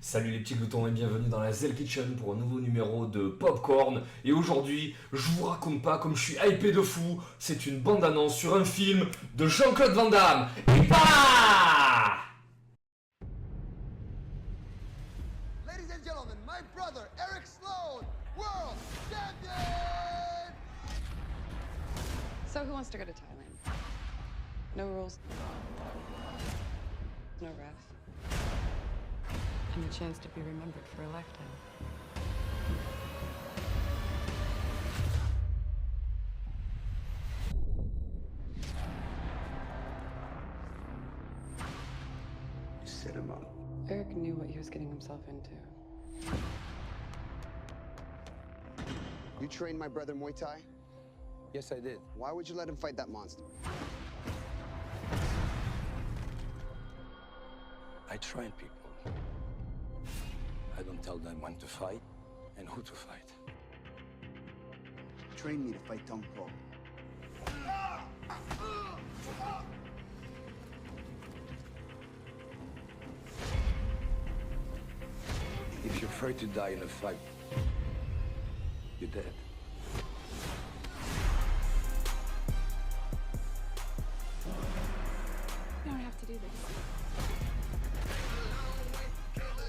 Salut les petits gloutons et bienvenue dans la Zell Kitchen pour un nouveau numéro de Popcorn. Et aujourd'hui, je vous raconte pas comme je suis hypé de fou, c'est une bande-annonce sur un film de Jean-Claude Van Damme. Et pas Ladies and gentlemen, my brother, Eric Sloan, world champion! So who wants to go to Thailand? No rules. No ref. And the chance to be remembered for a lifetime. You set him up. Eric knew what he was getting himself into. You trained my brother Muay Thai? Yes, I did. Why would you let him fight that monster? I train people. I don't tell them when to fight and who to fight. Train me to fight Tong Po. If you're afraid to die in a fight, you're dead. You don't have to do this.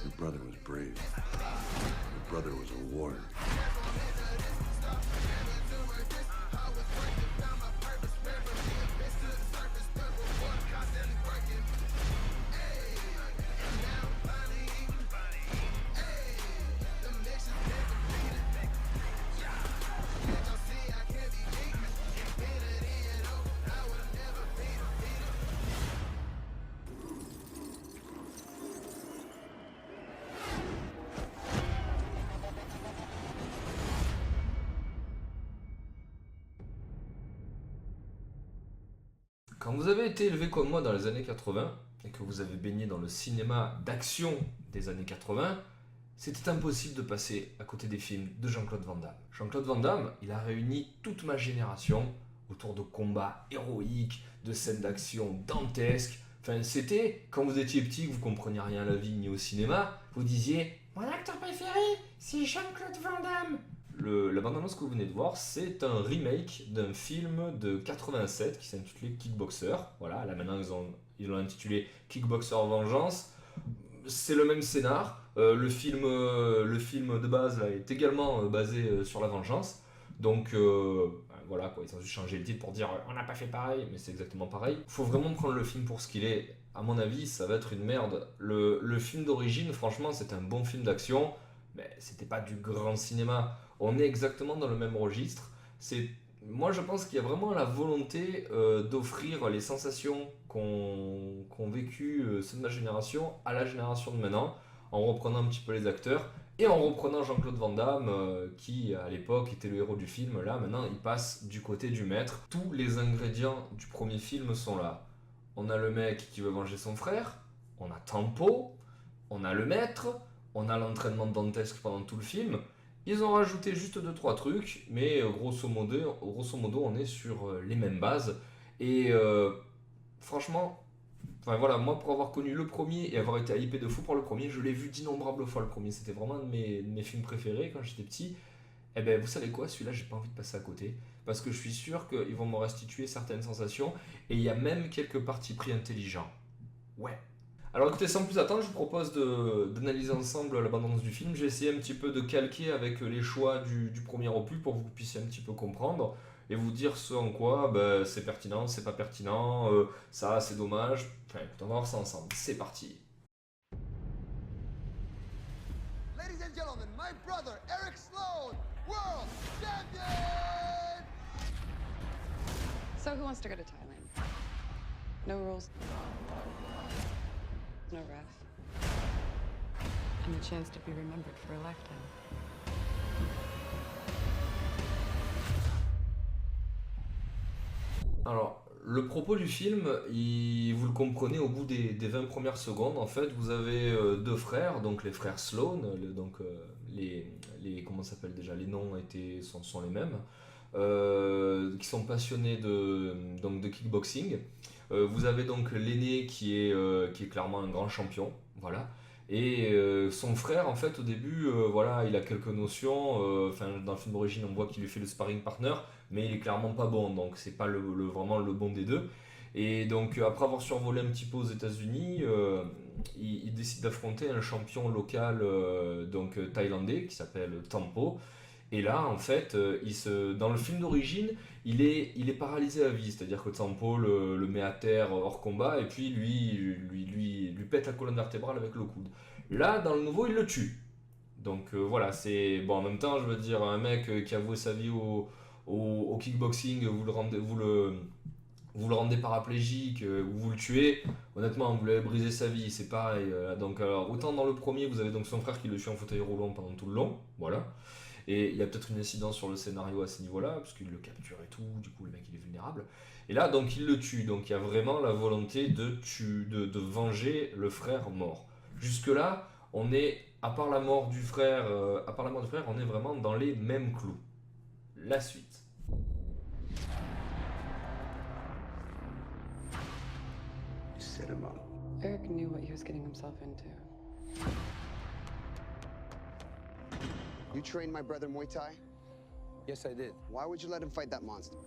Your brother was brave. Your brother was a warrior. Quand vous avez été élevé comme moi dans les années 80 et que vous avez baigné dans le cinéma d'action des années 80, c'était impossible de passer à côté des films de Jean-Claude Van Damme. Jean-Claude Van Damme, il a réuni toute ma génération autour de combats héroïques, de scènes d'action dantesques. Enfin, c'était, quand vous étiez petit, que vous compreniez rien à la vie ni au cinéma, vous disiez « Mon acteur préféré, c'est Jean-Claude Van Damme !» La bande-annonce que vous venez de voir, c'est un remake d'un film de 87 qui s'intitulait Kickboxer. Voilà, là maintenant ils l'ont intitulé Kickboxer Vengeance. C'est le même scénar. Le film de base là, est également basé sur la vengeance. Donc voilà, quoi, ils ont juste changé le titre pour dire on n'a pas fait pareil, mais c'est exactement pareil. Faut vraiment prendre le film pour ce qu'il est. À mon avis, ça va être une merde. Le film d'origine, franchement, c'est un bon film d'action, mais c'était pas du grand cinéma. On est exactement dans le même registre. Moi, je pense qu'il y a vraiment la volonté d'offrir les sensations qu'ont vécu ceux de ma génération à la génération de maintenant, en reprenant un petit peu les acteurs et en reprenant Jean-Claude Van Damme, qui à l'époque était le héros du film. Là, maintenant, il passe du côté du maître. Tous les ingrédients du premier film sont là. On a le mec qui veut venger son frère, on a Tempo, on a le maître, on a l'entraînement dantesque pendant tout le film. Ils ont rajouté juste 2-3 trucs, mais grosso modo, on est sur les mêmes bases. Et franchement, enfin voilà, moi pour avoir connu le premier et avoir été hypé de fou pour le premier, je l'ai vu d'innombrables fois le premier. C'était vraiment un de mes films préférés quand j'étais petit. Et ben vous savez quoi, celui-là j'ai pas envie de passer à côté. Parce que je suis sûr qu'ils vont me restituer certaines sensations. Et il y a même quelques parties pris intelligents. Ouais. Alors écoutez, sans plus attendre, je vous propose d'analyser ensemble la bande-annonce du film. J'ai essayé un petit peu de calquer avec les choix du premier opus pour que vous puissiez un petit peu comprendre et vous dire ce en quoi c'est pertinent, c'est pas pertinent, ça c'est dommage. Enfin écoute, on va voir ça ensemble. C'est parti. Ladies and gentlemen, my brother, Eric Sloan, world champion! So who wants to go to Thailand? No rules. No ref. And the chance to be remembered for a lifetime. Alors, le propos du film, vous le comprenez au bout des 20 premières secondes. En fait, vous avez deux frères, donc les frères Sloan, comment ça s'appelle déjà, les noms sont les mêmes, qui sont passionnés de kickboxing. Vous avez donc l'aîné qui est clairement un grand champion, voilà. Et son frère, en fait, au début, voilà, il a quelques notions. Dans le film d'origine, on voit qu'il lui fait le sparring partner, mais il est clairement pas bon, donc c'est pas vraiment le bon des deux. Et donc, après avoir survolé un petit peu aux États-Unis, il décide d'affronter un champion local thaïlandais qui s'appelle Tampo. Et là, en fait, dans le film d'origine, il est paralysé à vie, c'est-à-dire que Tampo le met à terre hors combat et puis lui pète la colonne vertébrale avec le coude. Là, dans le nouveau, il le tue. Donc voilà, c'est bon. En même temps, je veux dire, un mec qui a voué sa vie au kickboxing, vous le rendez paraplégique, ou vous le tuez, honnêtement, vous l'avez brisé sa vie, c'est pareil. Donc, alors, autant dans le premier, vous avez donc son frère qui le tue en fauteuil roulant pendant tout le long, voilà. Et il y a peut-être une incidence sur le scénario à ce niveau-là, parce qu'il le capture et tout, du coup le mec il est vulnérable. Et là, donc il le tue, donc il y a vraiment la volonté de venger le frère mort. Jusque-là, on est, à part la mort du frère, on est vraiment dans les mêmes clous. La suite. You set him up. Eric knew what he was getting himself into. You trained my brother Muay Thai? Yes, I did. Why would you let him fight that monster?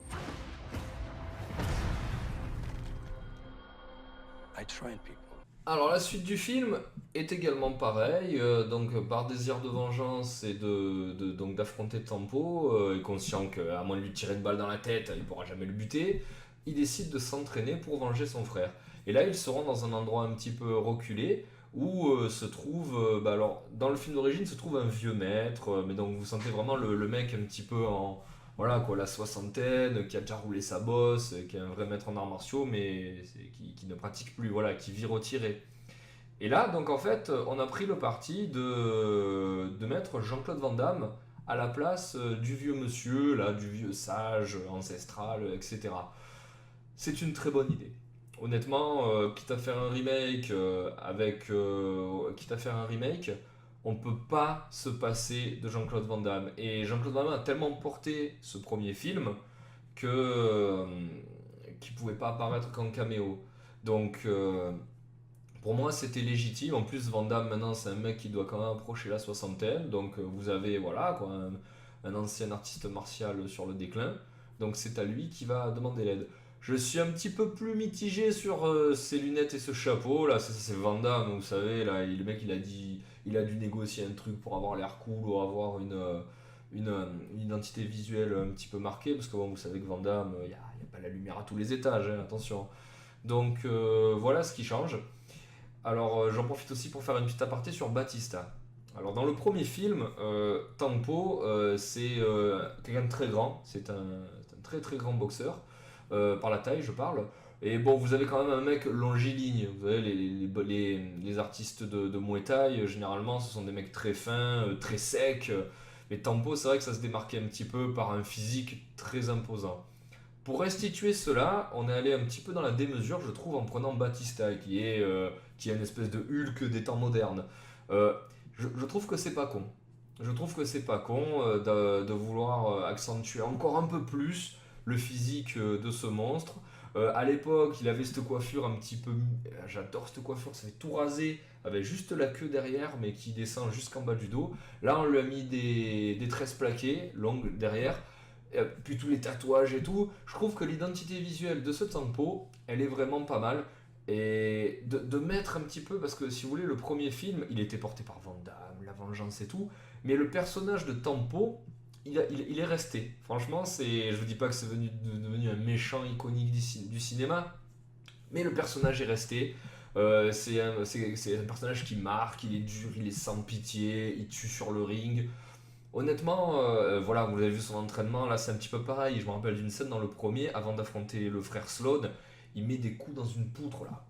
I train people. Alors la suite du film est également pareille, donc par désir de vengeance et donc d'affronter Tempo, et conscient qu'à moins de lui tirer une balle dans la tête, il pourra jamais le buter, il décide de s'entraîner pour venger son frère. Et là il se rend dans un endroit un petit peu reculé, où se trouve, alors dans le film d'origine se trouve un vieux maître, mais donc vous sentez vraiment le mec un petit peu en, voilà quoi, la soixantaine, qui a déjà roulé sa bosse, qui est un vrai maître en arts martiaux, mais qui ne pratique plus, voilà, qui vit retiré. Et là, donc en fait, on a pris le parti de mettre Jean-Claude Van Damme à la place du vieux monsieur, là, du vieux sage ancestral, etc. C'est une très bonne idée. Honnêtement, quitte à faire un remake, on peut pas se passer de Jean-Claude Van Damme. Et Jean-Claude Van Damme a tellement porté ce premier film qu'il pouvait pas apparaître qu'en caméo. Donc, pour moi, c'était légitime. En plus, Van Damme, maintenant, c'est un mec qui doit quand même approcher la soixantaine. Donc, vous avez, voilà, quoi, un ancien artiste martial sur le déclin. Donc, c'est à lui qui va demander l'aide. Je suis un petit peu plus mitigé sur ses lunettes et ce chapeau. Là, ça c'est Van Damme, vous savez. Là, le mec, il a dû négocier un truc pour avoir l'air cool ou avoir une identité visuelle un petit peu marquée. Parce que bon, vous savez que Van Damme, il n'y a pas la lumière à tous les étages, hein, attention. Donc, voilà ce qui change. Alors, j'en profite aussi pour faire une petite aparté sur Batista. Alors, dans le premier film, Tempo, c'est quelqu'un de très grand. C'est un très très grand boxeur. Par la taille, je parle. Et bon, vous avez quand même un mec longiligne. Vous savez, les artistes de Muay Thai, généralement, ce sont des mecs très fins, très secs. Mais Tempo, c'est vrai que ça se démarquait un petit peu par un physique très imposant. Pour restituer cela, on est allé un petit peu dans la démesure, je trouve, en prenant Batista, qui est une espèce de Hulk des temps modernes. Je trouve que c'est pas con. Je trouve que c'est pas con de vouloir accentuer encore un peu plus le physique de ce monstre. À l'époque, il avait cette coiffure un petit peu... J'adore cette coiffure, ça fait tout rasé, avec juste la queue derrière, mais qui descend jusqu'en bas du dos. Là, on lui a mis des tresses plaquées, longues derrière, puis tous les tatouages et tout. Je trouve que l'identité visuelle de ce Tempo, elle est vraiment pas mal. Et de mettre un petit peu, parce que si vous voulez, le premier film, il était porté par Van Damme, la vengeance et tout, mais le personnage de Tempo, il est resté. Franchement, je vous dis pas que c'est devenu un méchant iconique du cinéma, mais le personnage est resté. C'est un personnage qui marque, il est dur, il est sans pitié, il tue sur le ring. Honnêtement, voilà, vous avez vu son entraînement, là c'est un petit peu pareil. Je me rappelle d'une scène dans le premier, avant d'affronter le frère Sloan, il met des coups dans une poutre là.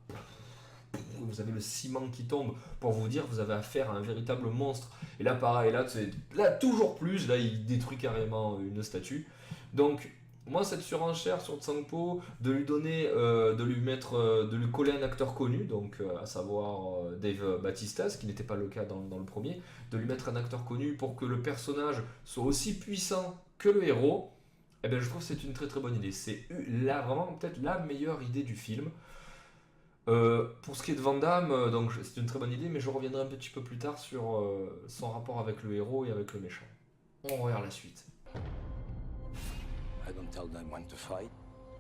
Vous avez le ciment qui tombe. Pour vous dire, vous avez affaire à un véritable monstre. Et là, pareil, là toujours plus. Là, il détruit carrément une statue. Donc, moi, cette surenchère sur Tempo, de lui donner, de lui coller un acteur connu, donc à savoir Dave Bautista, ce qui n'était pas le cas dans le premier, de lui mettre un acteur connu pour que le personnage soit aussi puissant que le héros. Eh bien, je trouve que c'est une très très bonne idée. C'est là vraiment peut-être la meilleure idée du film. Pour ce qui est de Van Damme, donc c'est une très bonne idée, mais je reviendrai un petit peu plus tard sur son rapport avec le héros et avec le méchant. On regarde la suite. I don't tell them when to fight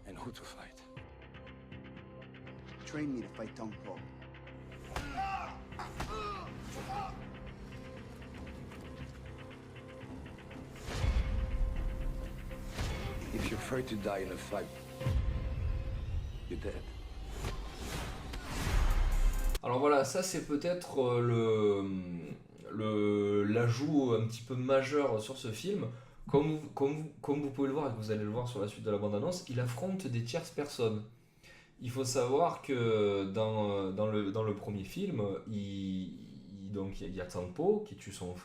and who to fight. Train me to fight Tong Po. If you're afraid to die in a fight, you're dead. Alors voilà, ça c'est peut-être l'ajout un petit peu majeur sur ce film. Comme vous pouvez le voir et que vous allez le voir sur la suite de la bande-annonce, il affronte des tierces personnes. Il faut savoir que dans le premier film, donc il y a Tangpo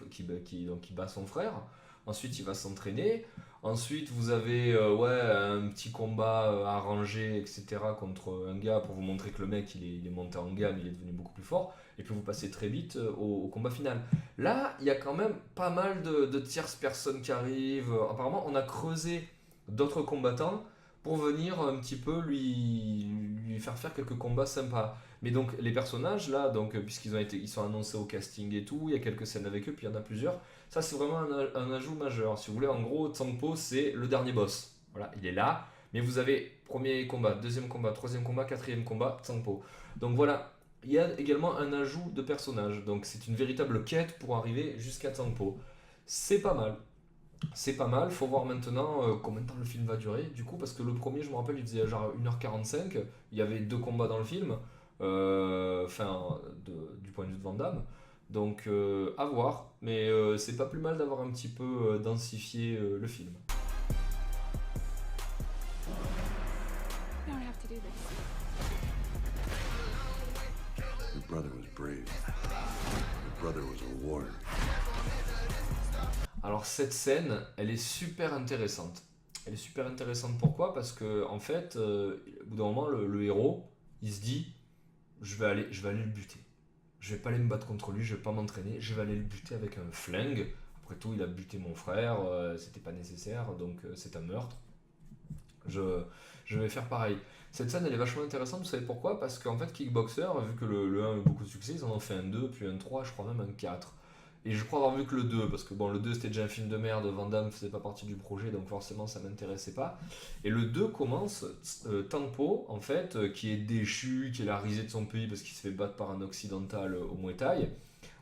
qui bat son frère. Ensuite, il va s'entraîner. Ensuite, vous avez un petit combat arrangé, etc. contre un gars pour vous montrer que le mec il est monté en gamme, il est devenu beaucoup plus fort. Et puis vous passez très vite au combat final. Là, il y a quand même pas mal de tierces personnes qui arrivent. Apparemment, on a creusé d'autres combattants pour venir un petit peu lui faire quelques combats sympas. Mais donc les personnages là, donc ils sont annoncés au casting et tout, il y a quelques scènes avec eux, puis il y en a plusieurs. Ça c'est vraiment un ajout majeur. Si vous voulez, en gros, Tangpo c'est le dernier boss. Voilà, il est là. Mais vous avez premier combat, deuxième combat, troisième combat, quatrième combat, Tangpo. Donc voilà, il y a également un ajout de personnages. Donc c'est une véritable quête pour arriver jusqu'à Tangpo. C'est pas mal. C'est pas mal, faut voir maintenant combien de temps le film va durer, du coup, parce que le premier, je me rappelle, il faisait genre 1h45, il y avait 2 combats dans le film, du point de vue de Van Damme, donc à voir, mais c'est pas plus mal d'avoir un petit peu densifié le film. You don't have to do this. Your brother was brave. Your brother was a warrior. Alors cette scène, elle est super intéressante. Elle est super intéressante pourquoi? Parce que en fait, au bout d'un moment, le héros, il se dit, je vais aller le buter. Je vais pas aller me battre contre lui, je vais pas m'entraîner, je vais aller le buter avec un flingue. Après tout, il a buté mon frère, c'était pas nécessaire, donc c'est un meurtre. Je vais faire pareil. Cette scène, elle est vachement intéressante, vous savez pourquoi? Parce qu'en fait, Kickboxer, vu que le 1 a eu beaucoup de succès, ils en ont fait un 2, puis un 3, je crois même un 4. Et je crois avoir vu que le 2, parce que bon, le 2 c'était déjà un film de merde, Van Damme faisait pas partie du projet, donc forcément ça m'intéressait pas. Et le 2 commence, Tangpo, en fait, qui est déchu, qui est la risée de son pays parce qu'il se fait battre par un occidental au Muay Thai.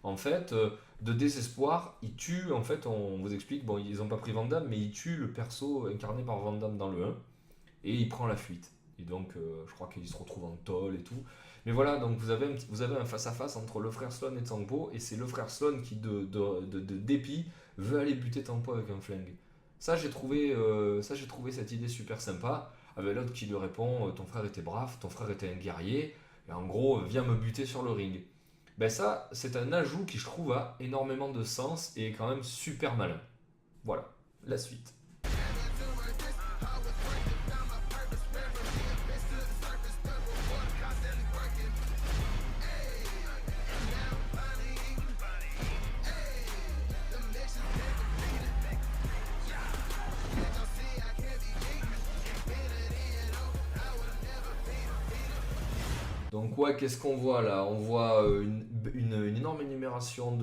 En fait, de désespoir, il tue, en fait, on vous explique, bon, ils ont pas pris Van Damme, mais il tue le perso incarné par Van Damme dans le 1, et il prend la fuite. Et donc, je crois qu'il se retrouve en tôle et tout. Mais voilà, donc vous avez un face-à-face entre le frère Sloan et Tangpo, et c'est le frère Sloan qui, de dépit, veut aller buter Tangpo avec un flingue. Ça, j'ai trouvé cette idée super sympa, avec l'autre qui lui répond, ton frère était brave, ton frère était un guerrier, et en gros, viens me buter sur le ring. Ben ça, c'est un ajout qui, je trouve, a énormément de sens, et est quand même super malin. Voilà, la suite. Donc ouais, qu'est-ce qu'on voit là? On voit une énorme énumération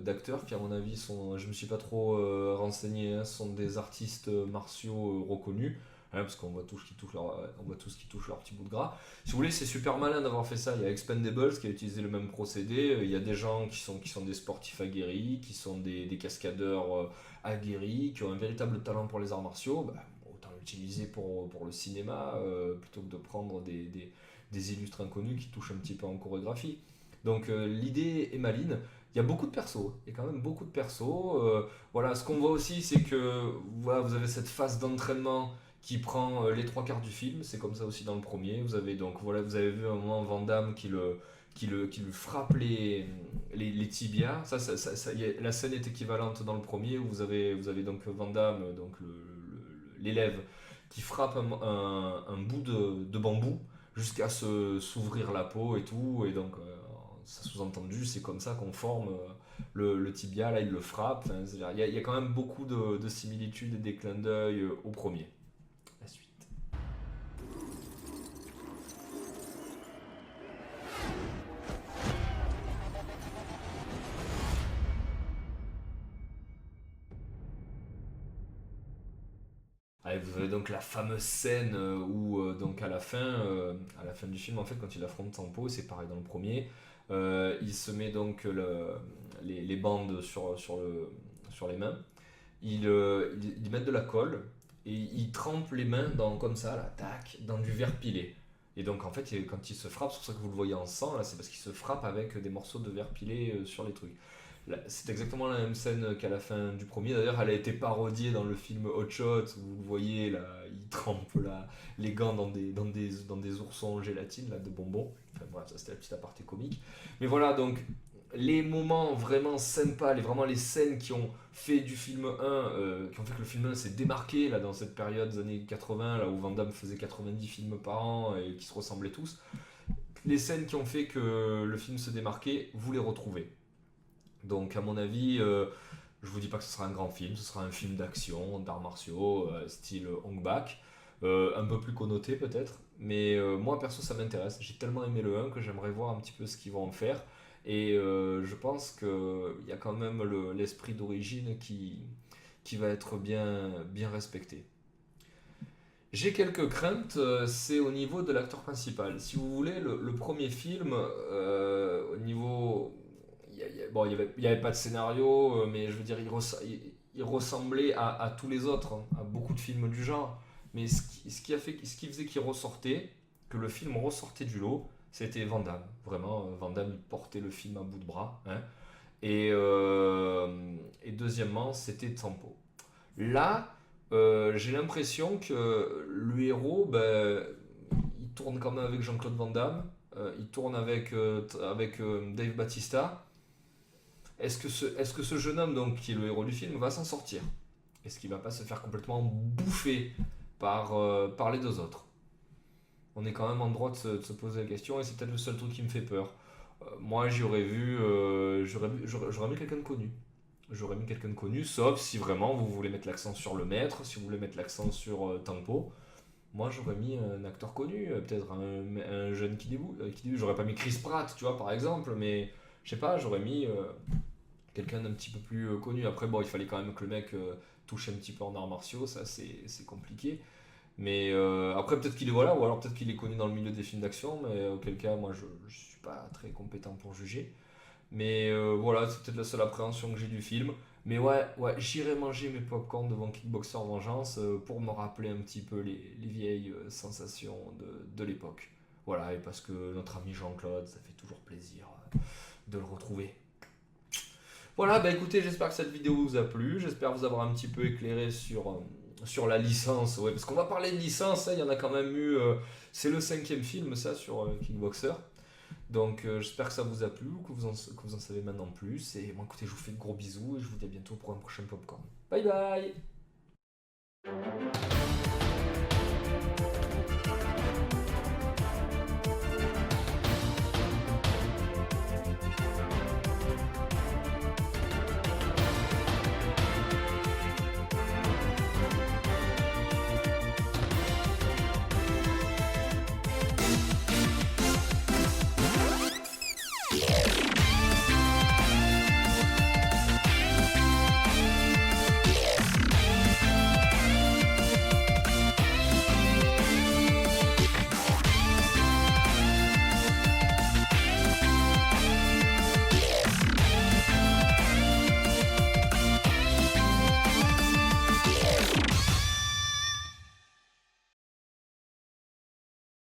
d'acteurs qui à mon avis sont, je me suis pas trop renseigné, hein, sont des artistes martiaux reconnus, hein, parce qu'on voit tous qui touchent leur petit bout de gras. Si vous voulez, c'est super malin d'avoir fait ça. Il y a Expendables qui a utilisé le même procédé, il y a des gens qui sont des sportifs aguerris, qui sont des cascadeurs aguerris, qui ont un véritable talent pour les arts martiaux. Bah, autant l'utiliser pour le cinéma plutôt que de prendre des illustres inconnus qui touchent un petit peu en chorégraphie. Donc l'idée est maline. Il y a beaucoup de persos, il y a quand même beaucoup de persos. Voilà, ce qu'on voit aussi, c'est que voilà, vous avez cette phase d'entraînement qui prend les 3 quarts du film. C'est comme ça aussi dans le premier. Vous avez vu un moment Van Damme qui lui frappe les tibias. La scène est équivalente dans le premier où vous avez donc Van Damme, donc l'élève, qui frappe un bout de bambou jusqu'à s'ouvrir la peau et tout, et donc ça sous-entendu, c'est comme ça qu'on forme le tibia, là il le frappe, enfin, il y a quand même beaucoup de similitudes et des clins d'œil au premier. La suite. Et vous avez donc la fameuse scène où, donc à la fin du film, en fait, quand il affronte Tempo, c'est pareil dans le premier, il se met donc les bandes sur les mains, il met de la colle et il trempe les mains comme ça, là, tac, dans du verre pilé. Et donc en fait, quand il se frappe, c'est pour ça que vous le voyez en sang, là, c'est parce qu'il se frappe avec des morceaux de verre pilé sur les trucs. Là, c'est exactement la même scène qu'à la fin du premier. D'ailleurs, elle a été parodiée dans le film Hot Shot, où vous le voyez, là, il trempe là, les gants dans des oursons en gélatine là, de bonbons. Enfin voilà, ça c'était la petite aparté comique. Mais voilà, donc les moments vraiment sympas, vraiment les scènes qui ont fait du film 1, qui ont fait que le film 1 s'est démarqué là, dans cette période des années 80, là où Van Damme faisait 90 films par an et qui se ressemblaient tous. Les scènes qui ont fait que le film se démarquait, vous les retrouvez. Donc à mon avis, je vous dis pas que ce sera un grand film, ce sera un film d'action, d'arts martiaux, style Hong Bak, un peu plus connoté peut-être, mais moi perso ça m'intéresse, j'ai tellement aimé le 1 que j'aimerais voir un petit peu ce qu'ils vont en faire, et je pense qu'il y a quand même l'esprit d'origine qui va être bien respecté. J'ai quelques craintes, c'est au niveau de l'acteur principal. Si vous voulez, le premier film, au niveau... Bon, il y avait pas de scénario, mais je veux dire, il ressemblait à tous les autres, hein, à beaucoup de films du genre. Mais ce qui faisait qu'il ressortait, que le film ressortait du lot, c'était Van Damme. Vraiment, Van Damme, il portait le film à bout de bras. Hein. Et deuxièmement, c'était Tempo. Là, j'ai l'impression que le héros, il tourne quand même avec Jean-Claude Van Damme, il tourne avec Dave Bautista. Est-ce que ce jeune homme, donc, qui est le héros du film, va s'en sortir? Est-ce qu'il va pas se faire complètement bouffer par les deux autres? On est quand même en droit de se poser la question, et c'est peut-être le seul truc qui me fait peur. Moi, j'aurais mis quelqu'un de connu. J'aurais mis quelqu'un de connu, sauf si vraiment vous voulez mettre l'accent sur le maître, si vous voulez mettre l'accent sur Tempo. Moi, j'aurais mis un acteur connu, peut-être un jeune qui débute. J'aurais pas mis Chris Pratt, tu vois, par exemple, mais je sais pas, j'aurais mis quelqu'un d'un petit peu plus connu. Après, bon, il fallait quand même que le mec touche un petit peu en arts martiaux, ça c'est compliqué. Mais après, peut-être qu'il est voilà, ou alors peut-être qu'il est connu dans le milieu des films d'action, mais auquel cas, moi, je suis pas très compétent pour juger. Mais voilà, c'est peut-être la seule appréhension que j'ai du film. Mais ouais, j'irai manger mes popcorn devant Kickboxer Vengeance pour me rappeler un petit peu les vieilles sensations de l'époque. Voilà, et parce que notre ami Jean-Claude, ça fait toujours plaisir de le retrouver. Voilà, bah écoutez, j'espère que cette vidéo vous a plu. J'espère vous avoir un petit peu éclairé sur la licence. Ouais, parce qu'on va parler de licence, il y en a quand même eu... c'est le 5e film, ça, sur Kickboxer. Donc j'espère que ça vous a plu, que vous en savez maintenant plus. Et moi, écoutez, je vous fais de gros bisous et je vous dis à bientôt pour un prochain popcorn. Bye bye.